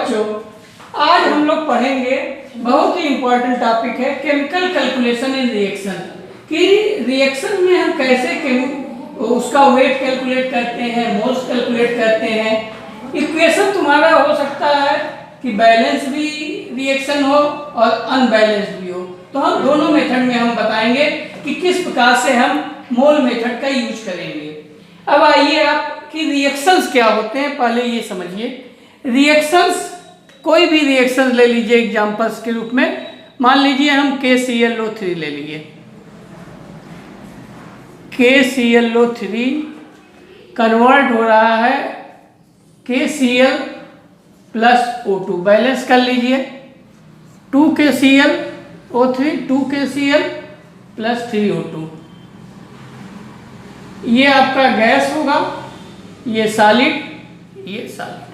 बच्चों, आज हम लोग पढ़ेंगे बहुत ही इम्पोर्टेंट टॉपिक है केमिकल कैलकुलेशन इन रिएक्शन। कि रिएक्शन में हम कैसे उसका वेट कैलकुलेट करते हैं, मोल्स कैलकुलेट करते हैं। इक्वेशन तुम्हारा हो सकता है कि बैलेंस भी रिएक्शन हो और अनबैलेंस भी हो, तो हम दोनों मेथड में हम बताएंगे कि किस प्रकार से हम मोल मेथड का यूज करेंगे। अब आइए आप कि रिएक्शंस क्या होते हैं पहले ये समझिए। रिएक्शंस, कोई भी रिएक्शन ले लीजिए एग्जांपल्स के रूप में। मान लीजिए हम KClO3 ले लिए। KClO3 कन्वर्ट हो रहा है KCl प्लस O2, बैलेंस कर लीजिए। 2KClO3 2KCl प्लस 3O2, ये आपका गैस होगा, ये सॉलिड, ये सॉलिड।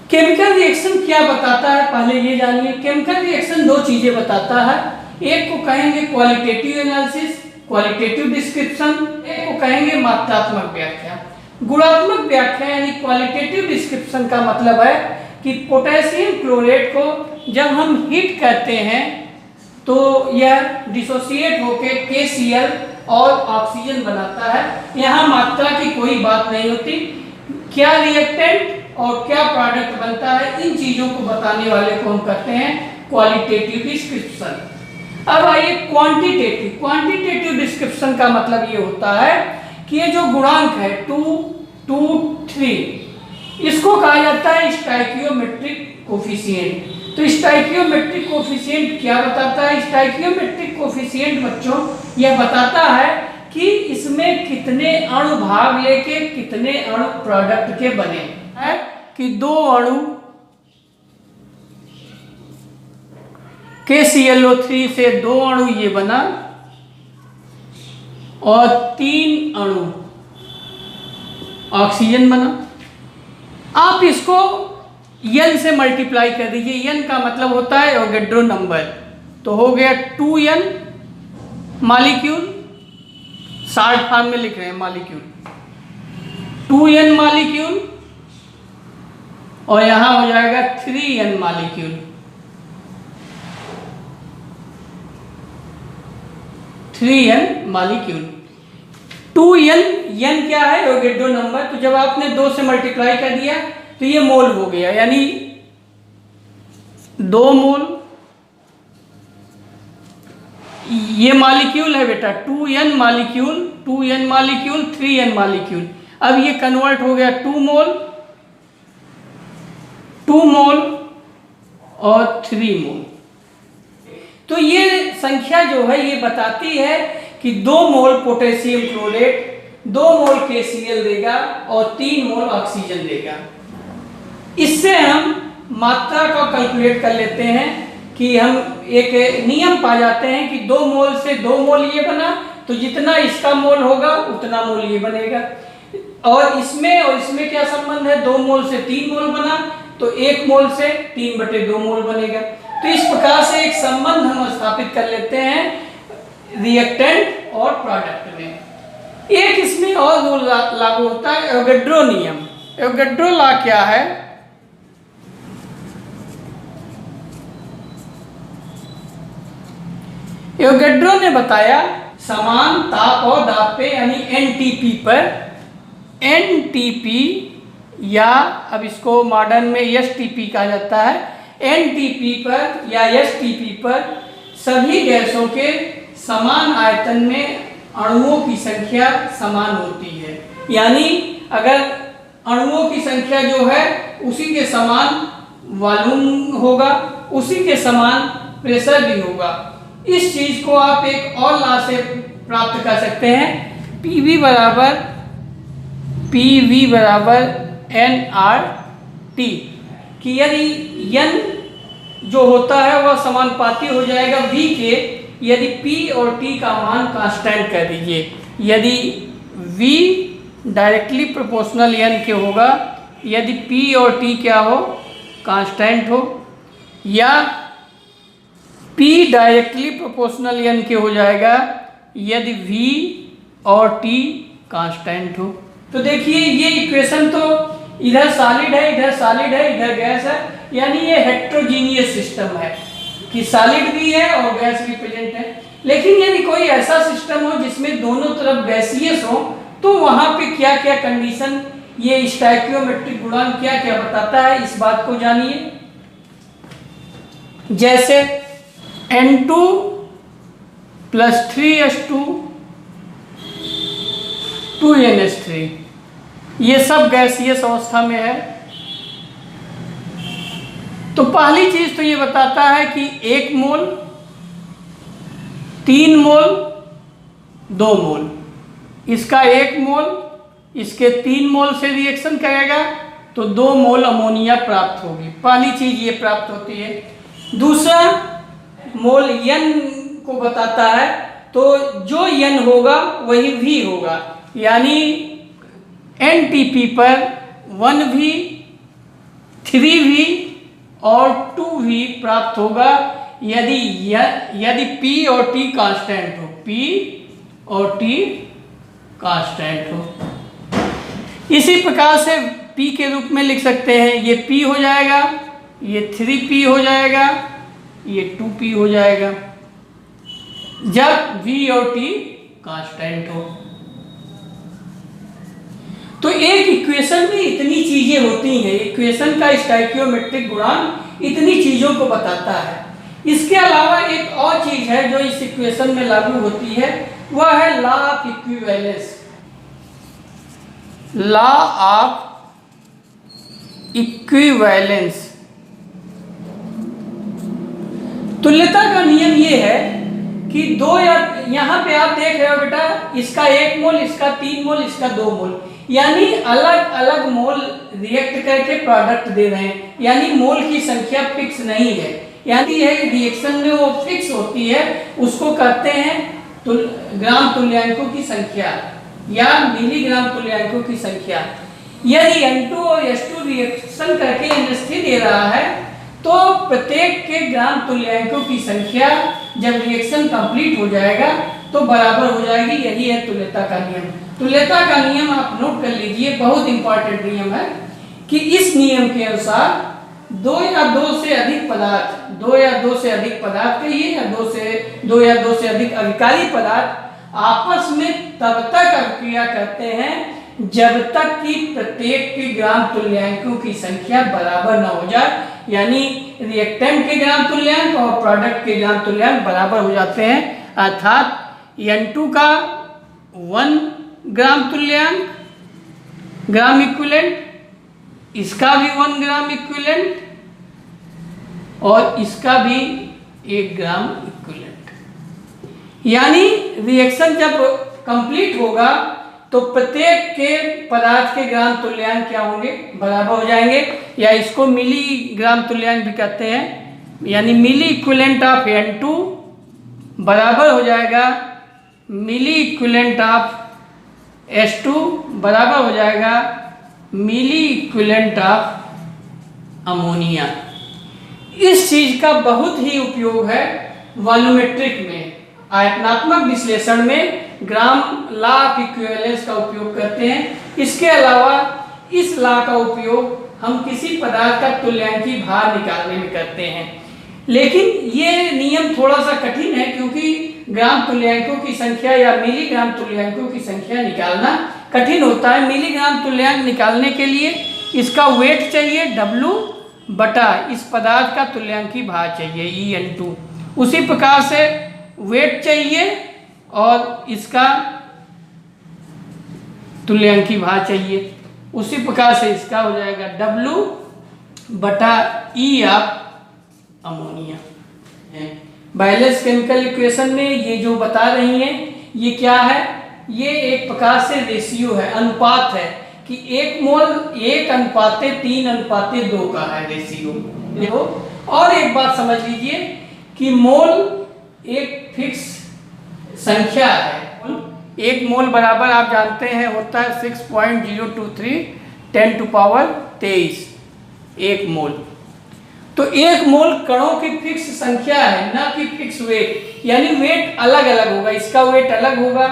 केमिकल रिएक्शन क्या बताता है पहले ये जानिए। केमिकल रिएक्शन दो चीजें बताता है, एक को कहेंगे क्वालिटेटिव एनालिसिस, क्वालिटेटिव डिस्क्रिप्शन, एक को कहेंगे मात्रात्मक व्याख्या। गुणात्मक व्याख्या यानी क्वालिटेटिव डिस्क्रिप्शन का मतलब है कि पोटेशियम क्लोरेट को जब हम हीट करते हैं तो यह डिसोसिएट होकर KCl और ऑक्सीजन बनाता है। यहाँ मात्रा की कोई बात नहीं होती, क्या रिएक्टेंट और क्या प्रोडक्ट बनता है इन चीजों को बताने वाले को हम कहते हैं क्वालिटेटिव डिस्क्रिप्शन। अब आइए क्वांटिटेटिव। क्वांटिटेटिव डिस्क्रिप्शन का मतलब ये होता है कि ये जो गुणांक है 2, 2, 3, इसको कहा जाता है स्टोइकियोमेट्रिक कोफिशिएंट। तो स्टोइकियोमेट्रिक कोफिशिएंट क्या बताता है? स्टोइकियोमेट्रिक कोफिशिएंट बच्चों यह बताता है कि इसमें कितने अणु भाग लेके कितने अणु प्रोडक्ट के बने हैं। कि दो अणु KClO3 से दो अणु ये बना और 3 अणु ऑक्सीजन बना। आप इसको N से मल्टीप्लाई कर दीजिए। N का मतलब होता है एवोगैड्रो नंबर, तो हो गया 2N मॉलिक्यूल, शॉर्ट फॉर्म में लिख रहे हैं मॉलिक्यूल, 2N मॉलिक्यूल, और यहां हो जाएगा 3N molecule. 3N molecule. 2N, N क्या है? Avogadro number. तो जब आपने 2 से मल्टीप्लाई कर दिया तो ये मोल हो गया, यानी 2 मोल। ये मॉलिक्यूल है बेटा 2N molecule, 2N molecule, 3N molecule. अब ये कन्वर्ट हो गया 2 मोल, 2 मोल और 3 मोल। तो ये संख्या जो है ये बताती है कि 2 मोल पोटेशियम क्लोरेट 2 मोल KCl देगा और 3 मोल ऑक्सीजन देगा। इससे हम मात्रा का कैलकुलेट कर लेते हैं कि हम एक नियम पा जाते हैं कि 2 मोल से 2 मोल ये बना, तो जितना इसका मोल होगा उतना मोल ये बनेगा। और इसमें क्या संबंध है? 2 मोल से 3 मोल बना तो 1 मोल से 3/2 मोल बनेगा। तो इस प्रकार से एक संबंध हम स्थापित कर लेते हैं रिएक्टेंट और प्रोडक्ट में। एक इसमें और रूल लागू होता है, एवोगैड्रो नियम। एवोगैड्रो लॉ क्या है? एवोगैड्रो ने बताया समान ताप और दाब पे यानी NTP पर, NTP या अब इसको मॉडर्न में STP कहा जाता है, NTP पर या STP पर सभी गैसों के समान आयतन में अणुओं की संख्या समान होती है। यानी अगर अणुओं की संख्या जो है उसी के समान वॉल्यूम होगा, उसी के समान प्रेशर भी होगा। इस चीज को आप एक और लॉ से प्राप्त कर सकते हैं, PV बराबर nRT, कि यदि N जो होता है वह समानुपाती हो जाएगा V के, यदि P और T का मान कांस्टेंट कर दीजिए। यदि V डायरेक्टली प्रोपोर्शनल N के होगा, यदि P और T क्या हो? कांस्टेंट हो, या P डायरेक्टली प्रोपोर्शनल N के हो जाएगा यदि V और T कांस्टेंट हो। तो देखिए ये इक्वेशन तो इधर सॉलिड है, इधर सॉलिड है, इधर गैस है, यानी ये हेट्रोजीनियस सिस्टम है कि सॉलिड भी है और गैस भी प्रेजेंट है। लेकिन यदि कोई ऐसा सिस्टम हो जिसमें दोनों तरफ गैसियस हो, तो वहां पे क्या क्या कंडीशन, ये स्टोइकियोमेट्रिक गुणांक क्या क्या बताता है, इस बात को जानिए। जैसे N2 + 3H2 2NH3, ये सब गैसियस अवस्था में है। तो पहली चीज तो ये बताता है कि 1 मोल, 3 मोल, 2 मोल, इसका 1 मोल इसके 3 मोल से रिएक्शन करेगा तो 2 मोल अमोनिया प्राप्त होगी। पहली चीज ये प्राप्त होती है। दूसरा मोल N को बताता है, तो जो N होगा वही V होगा, यानी NTP पर 1V, 3V और 2V प्राप्त होगा यदि P और T कांस्टेंट हो, P और T कांस्टेंट हो। इसी प्रकार से P के रूप में लिख सकते हैं, ये P हो जाएगा, ये 3P हो जाएगा, ये 2P हो जाएगा जब V और T कांस्टेंट हो। तो एक इक्वेशन में इतनी चीजें होती हैं, इक्वेशन का स्टोइकियोमेट्रिक गुणांक इतनी चीजों को बताता है। इसके अलावा एक और चीज है जो इस इक्वेशन में लागू होती है, वह है law of equivalence. Law of equivalence, तुल्यता का नियम ये है कि दो, या यहां पे आप देख रहे हो बेटा, इसका 1 मोल, इसका 3 मोल, इसका 2 मोल, यानी अलग अलग मोल रिएक्ट करके प्रोडक्ट दे रहे हैं, यानी मोल की संख्या फिक्स नहीं है। यानी है रिएक्शन में वो फिक्स होती है, उसको कहते हैं ग्राम तुल्यांकों की संख्या या मिलीग्राम तुल्यांकों की संख्या। यदि N2 और H2 रिएक्शन करके NH3 दे रहा है, तो प्रत्येक के ग्राम तुल्यांकों की संख्या जब रिएक्शन कंप्लीट हो जाएगा तो बराबर हो जाएगी। यही है तुल्यता का नियम। तुल्यता का नियम आप नोट कर लीजिए, बहुत इंपॉर्टेंट नियम है कि इस नियम के अनुसार 2 या 2 से अधिक पदार्थ, 2 या 2 से अधिक पदार्थ कहिए, या 2 या 2 से अधिक अभिकारी पदार्थ आपस में तब तक अभिक्रिया करते हैं जब तक कि प्रत्येक के ग्राम तुल्यांकों की संख्या बराबर न हो जाए, यानी रिएक्टेंट के ग्राम तुल्यांक और प्रोडक्ट के ग्राम तुल्यांक बराबर हो जाते हैं। अर्थात N2 का 1 ग्राम तुल्यांक, ग्राम इक्विवेलेंट, इसका भी 1 ग्राम इक्विवेलेंट और इसका भी 1 ग्राम इक्विवेलेंट। यानी रिएक्शन जब कंप्लीट होगा तो प्रत्येक के पदार्थ के ग्राम तुल्यांक क्या होंगे, बराबर हो जाएंगे, या इसको मिली ग्राम तुल्यांक भी कहते हैं। यानी मिली इक्विवेलेंट ऑफ N2 बराबर हो जाएगा मिली इक्विवेलेंट ऑफ H2 बराबर हो जाएगा मिली इक्विवेलेंट ऑफ अमोनिया। इस चीज का बहुत ही उपयोग है वॉल्यूमेट्रिक में, आयतनात्मक विश्लेषण में ग्राम लॉ ऑफ इक्विवेलेंस का उपयोग करते हैं। इसके अलावा इस लॉ का उपयोग हम किसी पदार्थ का तुल्यांकी भार निकालने में करते हैं। लेकिन ये नियम थोड़ा सा कठिन है, क्योंकि ग्राम तुल्यांकों की संख्या या मिलीग्राम तुल्यांकों की संख्या निकालना कठिन होता है। मिलीग्राम तुल्यांक निकालने के लिए इसका वेट चाहिए W बटा इस पदार्थ का तुल्यांकी भार चाहिए EN2। उसी प्रकार से वेट चाहिए और इसका तुल्यांकी भार चाहिए, उसी प्रकार से इसका हो जाएगा W बटा E of ammonia. Balance chemical equation में ये जो बता रही हैं ये क्या है, ये एक प्रकार से रेशियो है, अनुपात है कि 1 मोल 1:3:2 का है रेशियो। देखो और एक बात समझ लीजिए कि मोल एक फिक्स संख्या है। 1 मोल बराबर आप जानते हैं होता है 6.023 10⁻23 1 मोल। तो 1 मोल कणों की फिक्स संख्या है, ना कि फिक्स वेट, यानी वेट अलग अलग होगा, इसका वेट अलग होगा,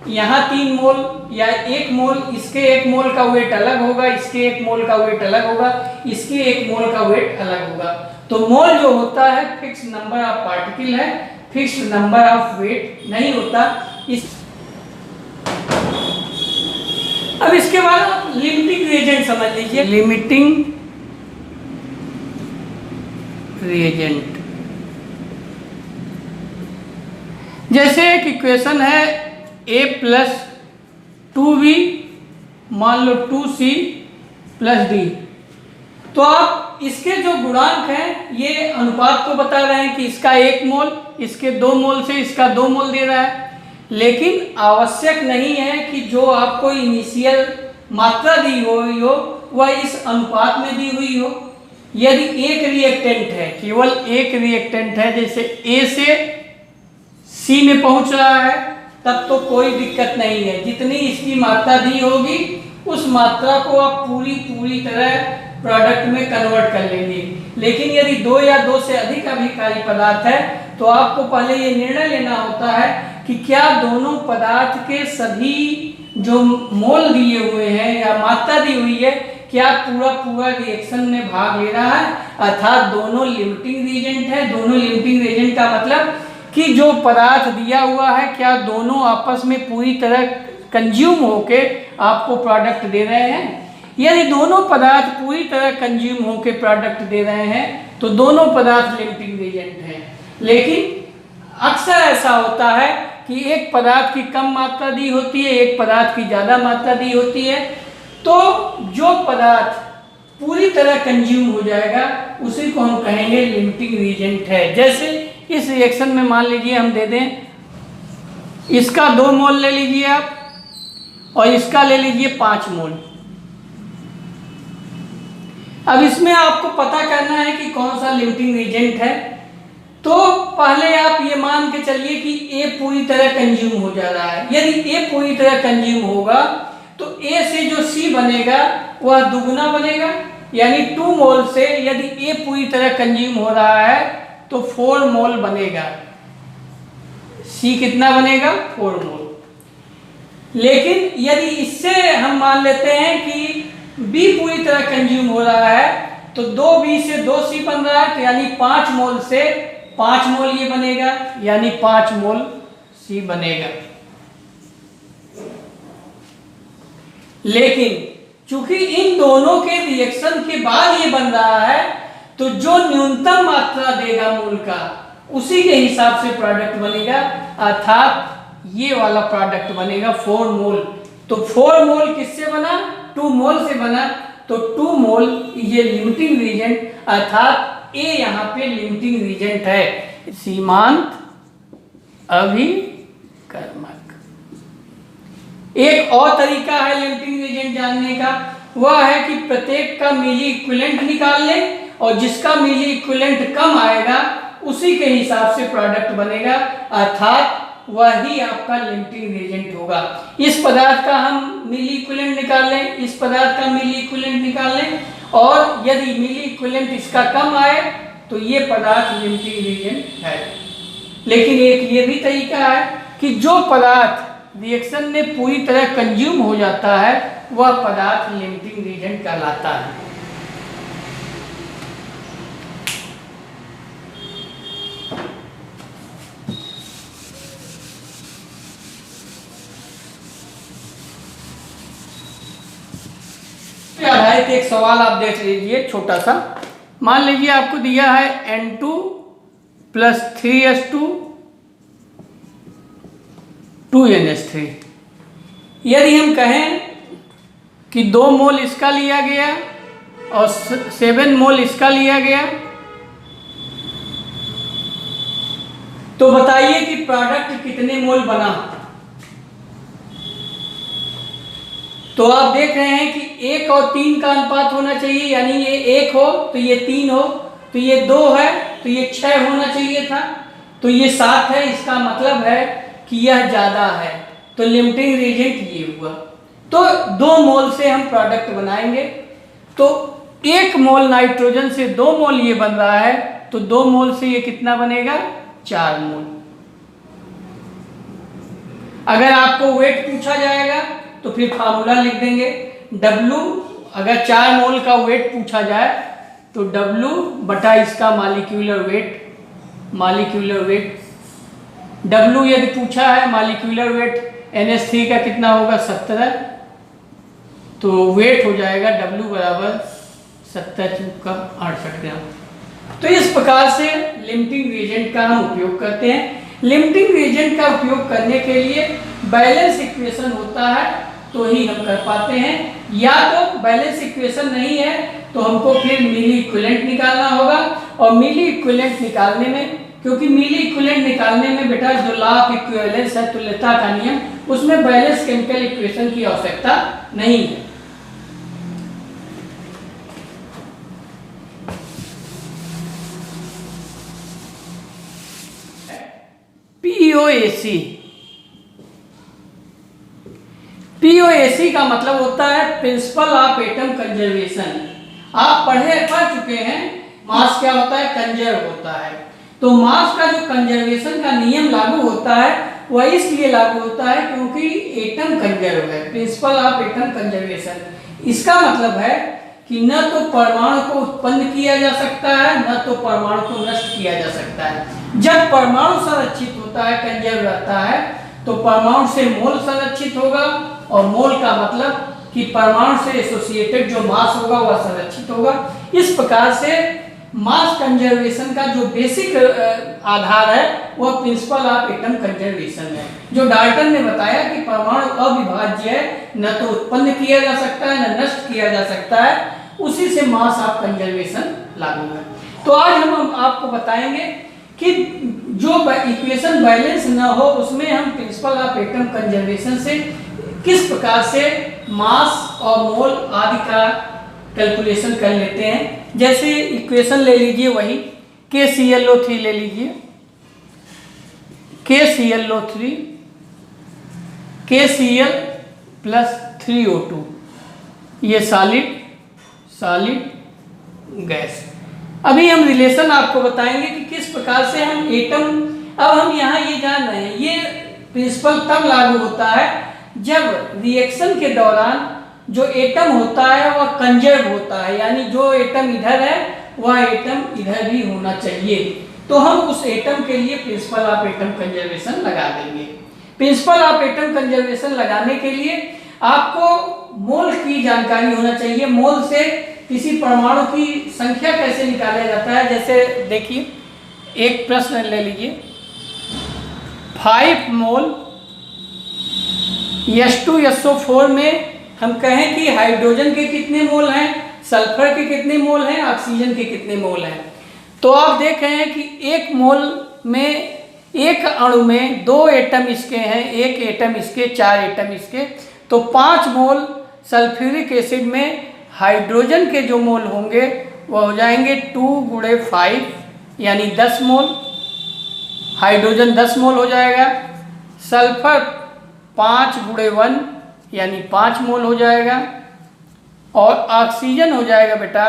यहाँ 3 मोल या 1 मोल, इसके 1 मोल का वेट अलग होगा, इसके 1 मोल का वेट अलग होगा, इसके 1 मोल का वेट अलग होगा। तो मोल जो होता है फिक्स नंबर ऑफ पार्टिकल है, फिक्स नंबर ऑफ वेट नहीं होता। अब इसके बाद आप लिमिटिंग रिएजेंट समझ लीजिए। लिमिटिंग रिएजेंट, जैसे एक इक्वेशन है a प्लस 2b मान लो 2c प्लस d, तो आप इसके जो गुणांक हैं ये अनुपात को बता रहे हैं कि इसका 1 मोल इसके 2 मोल से इसका 2 मोल दे रहा है, लेकिन आवश्यक नहीं है कि जो आपको इनिशियल मात्रा दी हुई हो वह इस अनुपात में दी हुई हो। यदि एक रिएक्टेंट है, केवल एक रिएक्टेंट है, जैसे A से C में पहुंच रहा है, तब तो कोई दिक्कत नहीं है। जितनी इसकी मात्रा दी होगी उस मात्रा को आप पूरी तरह प्रोडक्ट में कन्वर्ट कर लेंगे। लेकिन यदि 2 या 2 से अधिक अभिकारी पदार्थ है तो आपको पहले ये निर्णय लेना होता है कि क्या दोनों पदार्थ के सभी जो मोल दिए हुए हैं या मात्रा दी हुई है, क्या पूरा रिएक्शन में भाग ले रहा है, अर्थात दोनों लिमिटिंग रिएजेंट है। दोनों लिमिटिंग रिएजेंट का मतलब कि जो पदार्थ दिया हुआ है क्या दोनों आपस में पूरी तरह कंज्यूम होके आपको प्रोडक्ट दे रहे हैं। यदि दोनों पदार्थ पूरी तरह कंज्यूम होके प्रोडक्ट दे रहे हैं तो दोनों पदार्थ लिमिटिंग रिएजेंट हैं। लेकिन अक्सर ऐसा होता है कि एक पदार्थ की कम मात्रा दी होती है, एक पदार्थ की ज़्यादा मात्रा दी होती है, तो जो पदार्थ पूरी तरह कंज्यूम हो जाएगा उसी को हम कहेंगे लिमिटिंग रिएजेंट है। जैसे इस रिएक्शन में मान लीजिए हम दे दें, इसका 2 मोल ले लीजिए आप और इसका ले लीजिए 5 मोल। अब इसमें आपको पता करना है कि कौन सा लिमिटिंग रिएजेंट है। तो पहले आप ये मान के चलिए कि A पूरी तरह कंज्यूम हो जा रहा है। यदि A पूरी तरह कंज्यूम होगा तो A से जो C बनेगा वह दुगुना बनेगा, यानी 2 मोल से यदि A पूरी तरह कंज्यूम हो रहा है तो 4 मोल बनेगा। C कितना बनेगा? 4 मोल। लेकिन यदि इससे हम मान लेते हैं कि B पूरी तरह कंज्यूम हो रहा है तो 2B से 2C बन रहा है, तो यानी 5 मोल से 5 मोल ये बनेगा, यानी 5 मोल C बनेगा। लेकिन चूंकि इन दोनों के रिएक्शन के बाद ये बन रहा है तो जो न्यूनतम मात्रा देगा मोल का उसी के हिसाब से प्रोडक्ट बनेगा, अर्थात ये वाला प्रोडक्ट बनेगा 4 मोल। तो 4 मोल किससे बना? 2 मोल से बना। तो 2 मोल ये लिमिटिंग रिएजेंट अर्थात A यहाँ पे लिमिटिंग रिएजेंट है। सीमांत अभिकर्मक। एक और तरीका है लिमिटिंग रिएजेंट जानने का, वह है कि प्रत्येक का मिली इक्विवेलेंट निकाल लें और जिसका मिली इक्विवेलेंट कम आएगा उसी के हिसाब से प्रोडक्ट बनेगा, अर्थात वही आपका लिमिटिंग रिएजेंट होगा। इस पदार्थ का हम मिली इक्विवेलेंट निकाल लें, इस पदार्थ का मिली इक्विवेलेंट निकाल लें, और यदि मिली इक्विवेलेंट इसका कम आए तो ये पदार्थ लिमिटिंग रिएजेंट है। लेकिन एक ये भी तरीका है कि जो पदार्थ रिएक्शन में पूरी तरह कंज्यूम हो जाता है वह पदार्थ लिमिटिंग रिएजेंट कहलाता है। आधारित एक सवाल आप देख लीजिए छोटा सा। मान लीजिए आपको दिया है N2 प्लस 3H2 2NH3। यदि हम कहें कि 2 मोल इसका लिया गया और 7 मोल इसका लिया गया, तो बताइए कि प्रोडक्ट कितने मोल बना। तो आप देख रहे हैं कि 1 और 3 का अनुपात होना चाहिए, यानी ये 1 हो तो ये 3 हो, तो ये 2 है तो ये 6 होना चाहिए था, तो ये 7 है। इसका मतलब है कि यह ज़्यादा है, तो लिमिटिंग रिएजेंट ये हुआ। तो 2 मोल से हम प्रोडक्ट बनाएंगे, तो 1 मोल नाइट्रोजन से 2 मोल ये बन रहा है, तो 2 मोल से ये कितना बनेगा? 4 मोल। अगर आपको वेट पूछा जाएगा तो फिर फार्मूला लिख देंगे W, अगर 4 मोल का वेट पूछा जाए तो W बटा इसका मालिक्यूलर वेट, W यदि पूछा है मालिक्यूलर वेट NH3 का कितना होगा 17, तो वेट हो जाएगा W बराबर 17⁻68 ग्राम। तो इस प्रकार से लिमिटिंग रिएजेंट का हम उपयोग करते हैं। लिमिटिंग रिएजेंट का उपयोग करने के लिए बैलेंस इक्वेशन होता है तो ही हम कर पाते हैं, या तो बैलेंस इक्वेशन नहीं है तो हमको फिर मिली इक्विवेलेंट निकालना होगा। और मिली इक्विवेलेंट निकालने में, क्योंकि मिली इक्विवेलेंट निकालने में बेटा जो लॉ ऑफ इक्विवेलेंस है, तुल्यता का नियम, उसमें बैलेंस केमिकल इक्वेशन की आवश्यकता नहीं है। POAC का मतलब होता है प्रिंसिपल ऑफ एटम कंजर्वेशन। आप पढ़ चुके हैं मास क्या होता है, कंजर्व होता है। तो मास का जो कंजर्वेशन का नियम लागू होता है वह इसलिए लागू होता है क्योंकि एटम कंजर्व है, प्रिंसिपल ऑफ एटम कंजर्वेशन। इसका मतलब है कि न तो परमाणु को उत्पन्न किया जा सकता है, न तो परमाणु को नष्ट किया जा सकता है। जब परमाणु संरक्षित होता है, कंजर्व रहता है, तो परमाणु से मोल संरक्षित होगा, और मोल का मतलब कि परमाणु से एसोसिएटेड जो मास होगा वह संरक्षित होगा। इस प्रकार से मास कंजर्वेशन का जो बेसिक आधार है वह प्रिंसिपल ऑफ एटम कंजर्वेशन है, जो डाल्टन ने बताया कि परमाणु अविभाज्य है, न तो उत्पन्न किया जा सकता है न नष्ट किया जा सकता है, उसी से मास ऑफ कंजर्वेशन लागू है। तो आज हम आपको बताएंगे कि जो इक्वेशन बैलेंस न हो उसमें हम प्रिंसिपल ऑफ एटम कंजर्वेशन से किस प्रकार से मास और मोल आदि का कैलकुलेशन कर लेते हैं। जैसे इक्वेशन ले लीजिए वही KClO3 ले लीजिए, KClO3 KCl प्लस 3O2, ये सॉलिड गैस। अभी हम रिलेशन आपको बताएंगे कि किस प्रकार से हम एटम, अब हम यहाँ ये जान रहे हैं ये प्रिंसिपल तब लागू होता है जब रिएक्शन के दौरान जो एटम होता है वह कंजर्व होता है, यानी जो एटम इधर है वह एटम इधर भी होना चाहिए। तो हम उस एटम के लिए प्रिंसिपल ऑफ एटम कंजर्वेशन लगा देंगे। प्रिंसिपल ऑफ एटम कंजर्वेशन लगाने के लिए आपको मोल की जानकारी होना चाहिए। मोल से किसी परमाणु की संख्या कैसे निकाला जाता है, जैसे देखिए एक प्रश्न ले लीजिए, 5 मोल H2SO4 में हम कहें कि हाइड्रोजन के कितने मोल हैं, सल्फर के कितने मोल हैं, ऑक्सीजन के कितने मोल हैं। तो आप देख रहे हैं कि एक मोल में, एक अणु में 2 एटम इसके हैं, 1 एटम इसके, 4 एटम इसके, तो 5 मोल सल्फ्यूरिक एसिड में हाइड्रोजन के जो मोल होंगे वो हो जाएंगे 2 × 5 यानी 10 मोल, हाइड्रोजन 10 मोल हो जाएगा। सल्फर 5 × 1 यानी 5 मोल हो जाएगा, और ऑक्सीजन हो जाएगा बेटा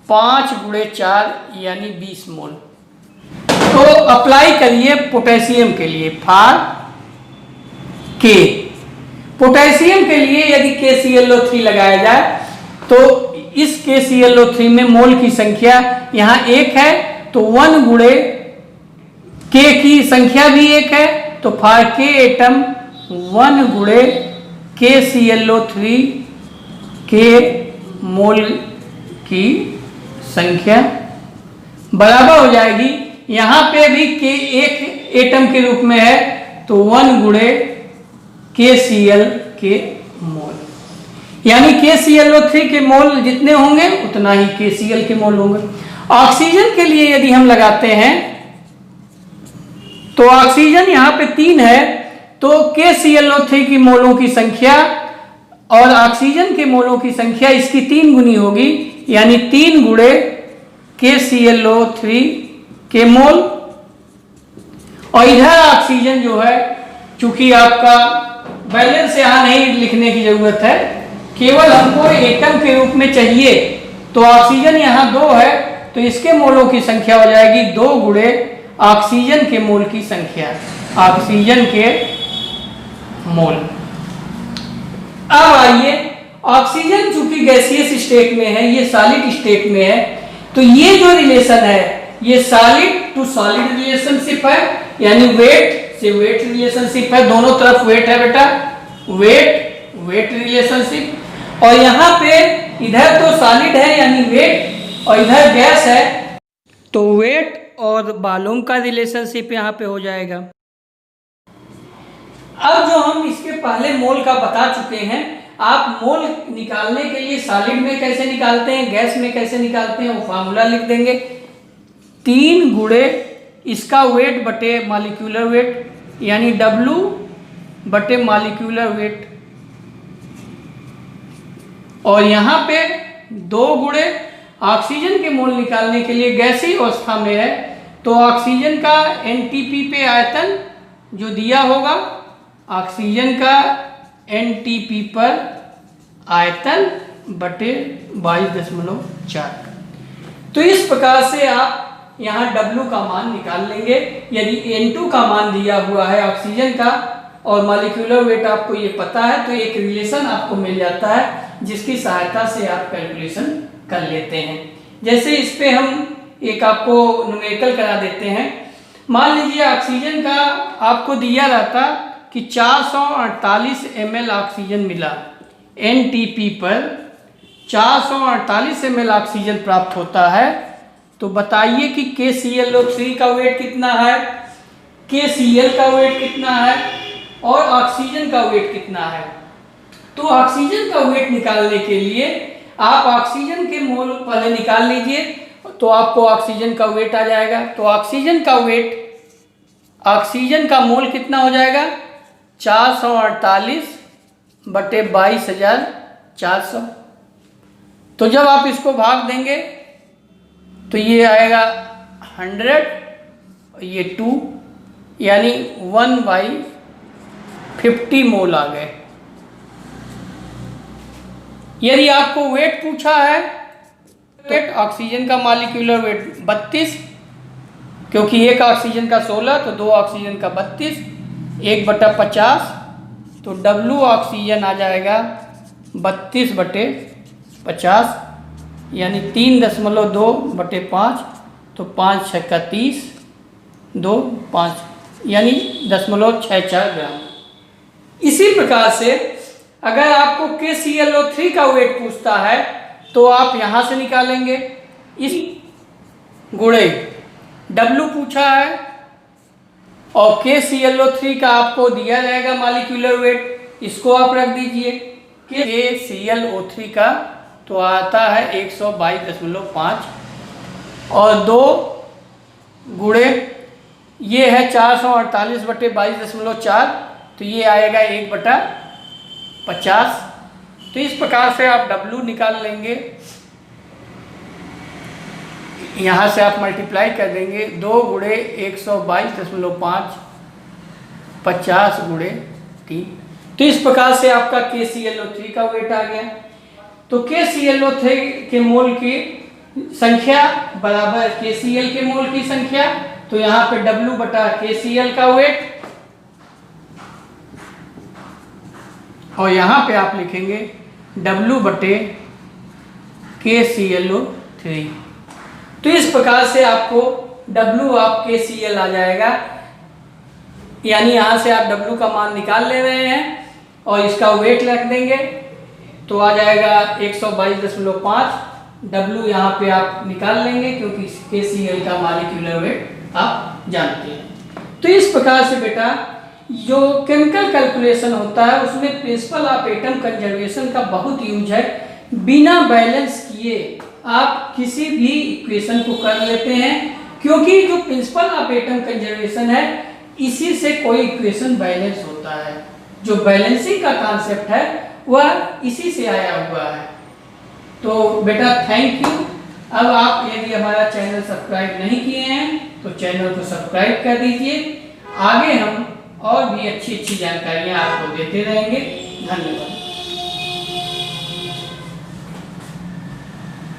5 × 4 यानी 20 मोल। तो अप्लाई करिए पोटेशियम के लिए, फॉर के। पोटेशियम के लिए यदि KClO3 लगाया जाए तो इस KClO3 में मोल की संख्या यहाँ 1 है, तो 1 × K की संख्या भी 1 है, तो फॉर के एटम 1 × KClO3 के मोल की संख्या बराबर हो जाएगी, यहाँ पे भी K एक एटम के रूप में है तो 1 × KCl के मोल, यानी KClO3 के मोल जितने होंगे उतना ही KCl के मोल होंगे। ऑक्सीजन के लिए यदि हम लगाते हैं तो ऑक्सीजन यहाँ पे 3 है, तो KClO3 की मोलों की संख्या और ऑक्सीजन के मोलों की संख्या इसकी 3 गुनी होगी, यानी 3 × KClO3 के मोल। और इधर ऑक्सीजन जो है, चूंकि आपका बैलेंस यहाँ नहीं लिखने की जरूरत है, केवल हमको एटम के रूप में चाहिए, तो ऑक्सीजन यहाँ 2 है तो इसके मोलों की संख्या हो जाएगी 2 × ऑक्सीजन के मोल की संख्या, ऑक्सीजन के मोल। अब आइए, ऑक्सीजन चूंकि गैसियस स्टेट में है, ये सॉलिड स्टेट में है, तो ये जो रिलेशन है ये सॉलिड टू सॉलिड रिलेशनशिप है, यानी वेट से वेट रिलेशनशिप है, दोनों तरफ वेट है बेटा, वेट वेट रिलेशनशिप। और यहाँ पे इधर तो सॉलिड है यानी वेट और इधर गैस है, तो वेट और वॉल्यूम का रिलेशनशिप यहाँ पे हो जाएगा। अब जो हम इसके पहले मोल का बता चुके हैं, आप मोल निकालने के लिए सॉलिड में कैसे निकालते हैं, गैस में कैसे निकालते हैं, वो फार्मूला लिख देंगे। 3 गुणे इसका वेट बटे मॉलिक्यूलर वेट, यानी W बटे मॉलिक्यूलर वेट, और यहाँ पे 2 गुणे ऑक्सीजन के मोल निकालने के लिए गैसीय अवस्था में है, तो ऑक्सीजन का NTP पे आयतन जो दिया होगा, ऑक्सीजन का NTP पर आयतन बटे 22.4। तो इस प्रकार से आप यहाँ W का मान निकाल लेंगे। यदि N2 का मान दिया हुआ है ऑक्सीजन का और मॉलिक्यूलर वेट आपको ये पता है, तो एक रिलेशन आपको मिल जाता है जिसकी सहायता से आप कैलकुलेशन कर लेते हैं। जैसे इस पे हम एक आपको न्यूमेरिकल करा देते हैं। मान लीजिए ऑक्सीजन का आपको दिया रहता कि 448 ml ऑक्सीजन मिला, NTP पर 448 ml ऑक्सीजन प्राप्त होता है, तो बताइए कि KClO3 का वेट कितना है, KCl का वेट कितना है और ऑक्सीजन का वेट कितना है। तो ऑक्सीजन का वेट निकालने के लिए आप ऑक्सीजन के मोल पहले निकाल लीजिए, तो आपको ऑक्सीजन का वेट आ जाएगा। तो ऑक्सीजन का वेट, ऑक्सीजन का मोल कितना हो जाएगा, 448 बटे 22,400। तो जब आप इसको भाग देंगे तो ये आएगा 100, ये 2, यानी 1/50 मोल आ गए। यदि आपको वेट पूछा है, वेट ऑक्सीजन का मॉलिक्यूलर वेट 32, क्योंकि एक ऑक्सीजन का 16 तो 2 ऑक्सीजन का 32, 1/50, तो W ऑक्सीजन आ जाएगा 32/50, यानी 3.2/5, तो 5 6 का 30, 2 5, यानी 0.64 ग्राम। इसी प्रकार से अगर आपको KClO3 का वेट पूछता है तो आप यहाँ से निकालेंगे, इस गुणे W पूछा है और KClO3 का आपको दिया जाएगा मॉलिक्यूलर वेट, इसको आप रख दीजिए। KClO3 का तो आता है 122.5 और 2 गुणे ये है 448 बटे 22.4, तो ये आएगा 1/50। तो इस प्रकार से आप W निकाल लेंगे, यहाँ से आप मल्टीप्लाई कर देंगे, 2 गुणे 122.5, 50 गुणे 3। तो इस प्रकार से आपका KClO3 का वेट आ गया। तो KClO3 के मोल की संख्या बराबर KCl के मोल की संख्या, तो यहाँ पे W बटा KCl का वेट, और यहाँ पे आप लिखेंगे W बटे KClO3। तो इस प्रकार से आपको W आप KCl आ जाएगा, यानी यहाँ से आप W का मान निकाल ले रहे हैं और इसका वेट रख देंगे, तो आ जाएगा 122.5। W यहाँ पे आप निकाल लेंगे क्योंकि KCl का मॉलिक्यूलर वेट आप जानते हैं। तो इस प्रकार से बेटा जो केमिकल कैलकुलेशन होता है उसमें प्रिंसिपल ऑफ एटम कंजर्वेशन का बहुत यूज है। बिना बैलेंस किए आप किसी भी इक्वेशन को कर लेते हैं, क्योंकि जो प्रिंसिपल ऑफ एटम कंजर्वेशन है इसी से कोई इक्वेशन बैलेंस होता है। जो बैलेंसिंग का कॉन्सेप्ट है वह इसी से आया हुआ है। तो बेटा थैंक यू। अब आप यदि हमारा चैनल सब्सक्राइब नहीं किए हैं तो चैनल को सब्सक्राइब कर दीजिए। आगे हम और भी अच्छी अच्छी जानकारियाँ आपको देते रहेंगे। धन्यवाद।